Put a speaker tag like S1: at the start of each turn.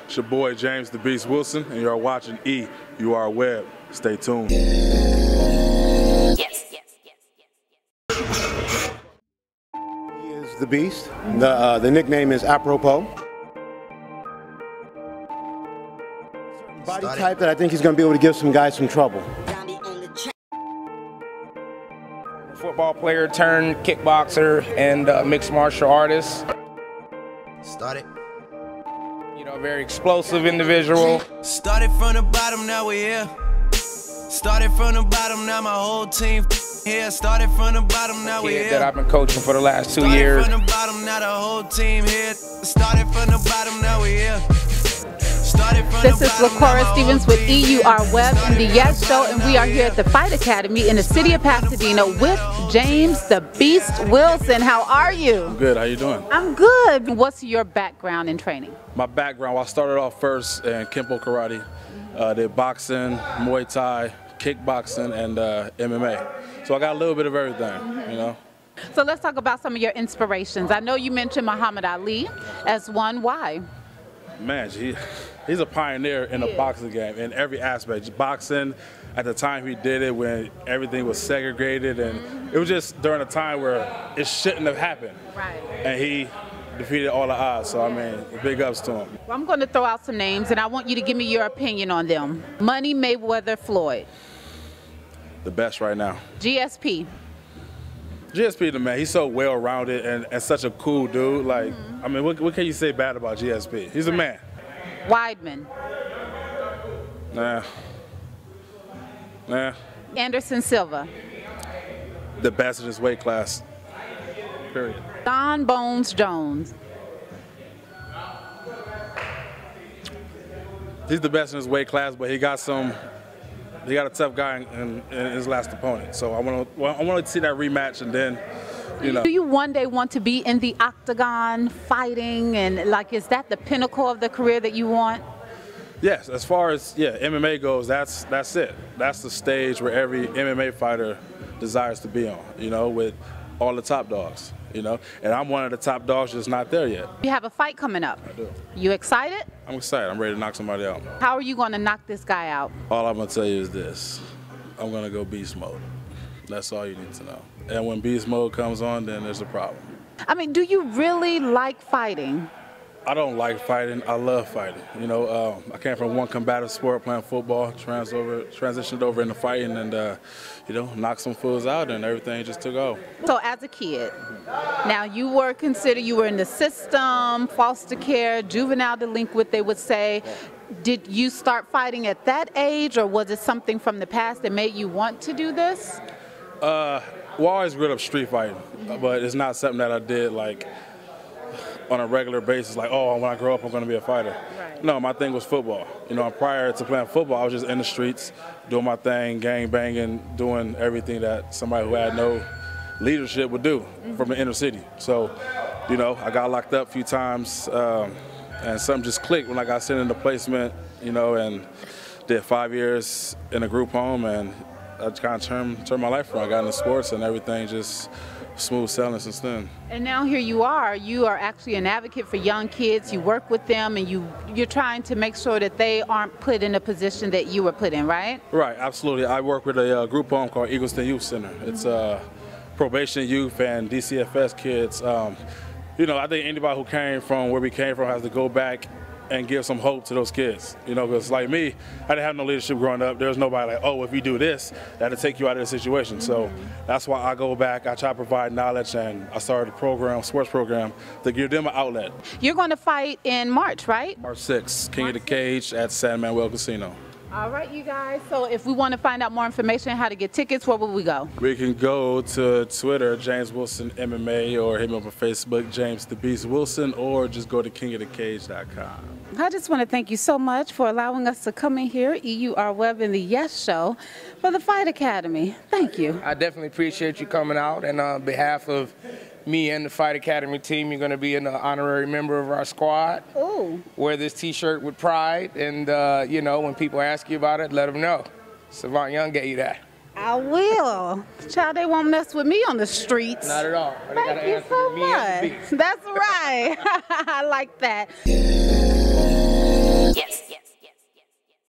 S1: It's your boy James the Beast Wilson, and you're watching EURweb. Stay tuned.
S2: Yes.
S3: He is the Beast. The nickname is apropos. Body type that I think he's going to be able to give some guys some trouble.
S4: Football player turned kickboxer and mixed martial artist.
S5: Started.
S4: You know, a very explosive individual.
S5: Started from the bottom, now we're here. Started from the bottom, now my whole team here. Started from the bottom, now we're here.
S4: That I've been coaching for the last 2 years.
S5: Started from the bottom, now the whole team here. Started from the bottom, now we're here.
S2: This is LaCora Stephens with EURweb in the Yes Show, and we are here at the Fight Academy in the city of Pasadena with James the Beast Wilson. How are you?
S1: I'm good. How you doing?
S2: I'm good. What's your background in training?
S1: My background, well, I started off first in Kempo Karate. Did boxing, Muay Thai, kickboxing, and MMA. So I got a little bit of everything, you know.
S2: So let's talk about some of your inspirations. I know you mentioned Muhammad Ali as one. Why?
S1: Man, he's a pioneer in the boxing game in every aspect. Boxing, at the time he did it when everything was segregated, and it was just during a time where it shouldn't have happened.
S2: Right.
S1: And he defeated all the odds, so I mean, big ups to him.
S2: Well, I'm going to throw out some names, and I want you to give me your opinion on them. Money, Mayweather, Floyd.
S1: The best right now.
S2: GSP.
S1: GSP, the man, he's so well-rounded and such a cool dude. Like, I mean, what can you say bad about GSP? He's a man.
S2: Weidman.
S1: Nah.
S2: Anderson Silva.
S1: The best in his weight class, period.
S2: Don Bones Jones.
S1: He's the best in his weight class, but he got a tough guy in his last opponent. So I want to see that rematch, and then, you know.
S2: Do you one day want to be in the octagon fighting, and like, is that the pinnacle of the career that you want?
S1: Yes, as far as MMA goes, that's it. That's the stage where every MMA fighter desires to be on, you know, with all the top dogs, you know. And I'm one of the top dogs, just not there yet.
S2: You have a fight coming up.
S1: I do.
S2: You excited?
S1: I'm excited. I'm ready to knock somebody out.
S2: How are you going to knock this guy out?
S1: All I'm going to tell you is this. I'm going to go beast mode. That's all you need to know. And when beast mode comes on, then there's a problem.
S2: I mean, do you really like fighting?
S1: I don't like fighting. I love fighting. You know, I came from one combative sport, playing football, transitioned over into fighting, and, you know, knocked some fools out, and everything just took off.
S2: So as a kid, now you were in the system, foster care, juvenile delinquent, they would say. Did you start fighting at that age, or was it something from the past that made you want to do this?
S1: Well, I always grew up street fighting, but it's not something that I did, like, on a regular basis, like, oh, when I grow up, I'm going to be a fighter. Right. No, my thing was football. You know, prior to playing football, I was just in the streets, doing my thing, gang banging, doing everything that somebody who had no leadership would do from the inner city. So, you know, I got locked up a few times, and something just clicked when I got sent into placement, you know, and did 5 years in a group home, and I kind of turned my life around. I got into sports, and everything just smooth sailing since then.
S2: And now here you are actually an advocate for young kids. You work with them, and you're trying to make sure that they aren't put in a position that you were put in, right?
S1: Right, absolutely. I work with a group home called Eagleston Youth Center. It's probation youth and DCFS kids. You know, I think anybody who came from where we came from has to go back and give some hope to those kids. You know, because like me, I didn't have no leadership growing up. There was nobody like, oh, if you do this, that'll take you out of the situation. So that's why I go back. I try to provide knowledge, and I started a sports program, to give them an outlet.
S2: You're going to fight in March, right?
S1: March 6th, King of the Cage at San Manuel Casino.
S2: All right, you guys. So if we want to find out more information on how to get tickets, where will we go?
S1: We can go to Twitter, James Wilson MMA, or hit me up on Facebook, James the Beast Wilson, or just go to kingofthecage.com.
S2: I just want to thank you so much for allowing us to come in here, EURweb in the Yes Show, for the Fight Academy. Thank you.
S4: I definitely appreciate you coming out, and on behalf of me and the Fight Academy team, you're going to be an honorary member of our squad.
S2: Ooh.
S4: Wear this T-shirt with pride, and you know, when people ask you about it, let them know. Savant Young gave you that.
S2: I will. Child, they won't mess with me on the streets.
S4: Not at all.
S2: Thank you so much. That's right. I like that.